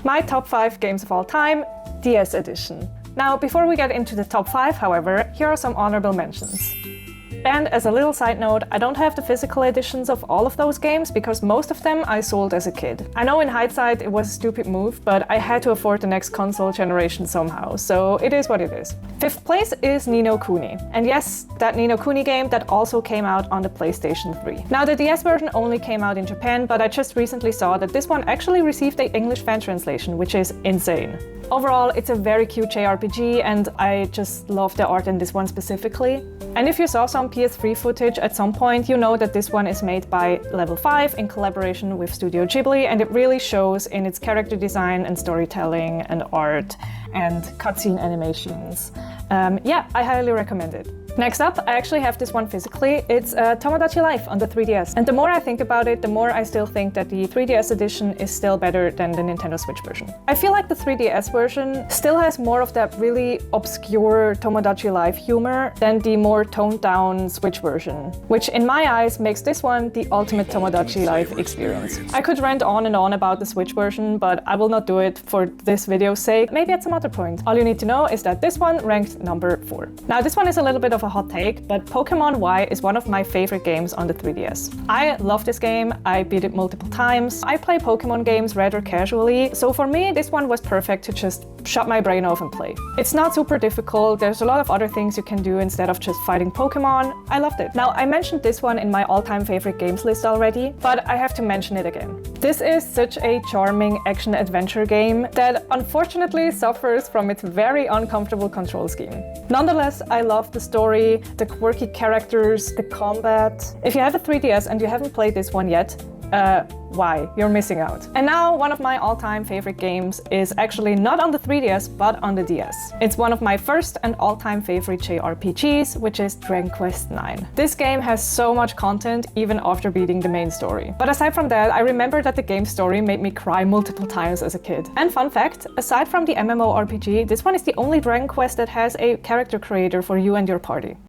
My top 5 games of all time, DS edition. Now, before we get into the top 5, however, here are some honorable mentions. And as a little side note, I don't have the physical editions of all of those games because most of them I sold as a kid. I know in hindsight it was a stupid move, but I had to afford the next console generation somehow, so it is what it is. 5th place is Ni no Kuni. And yes, that Ni no Kuni game that also came out on the PlayStation 3. Now the DS version only came out in Japan, but I just recently saw that this one actually received an English fan translation, which is insane. Overall, it's a very cute JRPG and I just love the art in this one specifically. And if you saw some PS3 footage at some point, you know that this one is made by Level 5 in collaboration with Studio Ghibli, and it really shows in its character design and storytelling and art and cutscene animations. Yeah, I highly recommend it. Next up, I actually have this one physically. It's Tomodachi Life on the 3DS. And the more I think about it, the more I still think that the 3DS edition is still better than the Nintendo Switch version. I feel like the 3DS version still has more of that really obscure Tomodachi Life humor than the more toned down Switch version, which in my eyes makes this one the ultimate Tomodachi Life experience. I could rant on and on about the Switch version, but I will not do it for this video's sake. Maybe at some other point. All you need to know is that this one ranked number 4. Now this one is a little bit of a hot take, but Pokemon Y is one of my favorite games on the 3DS. I love this game, I beat it multiple times. I play Pokemon games rather casually, so for me this one was perfect to just shut my brain off and play. It's not super difficult, there's a lot of other things you can do instead of just fighting Pokemon. I loved it. Now I mentioned this one in my all-time favorite games list already, but I have to mention it again. This is such a charming action-adventure game that unfortunately suffers from its very uncomfortable control scheme. Nonetheless, I love the story, the quirky characters, the combat. If you have a 3DS and you haven't played this one yet, why? You're missing out. And now one of my all-time favorite games is actually not on the 3DS, but on the DS. It's one of my first and all-time favorite JRPGs, which is Dragon Quest IX. This game has so much content even after beating the main story. But aside from that, I remember that the game's story made me cry multiple times as a kid. And fun fact, aside from the MMORPG, this one is the only Dragon Quest that has a character creator for you and your party.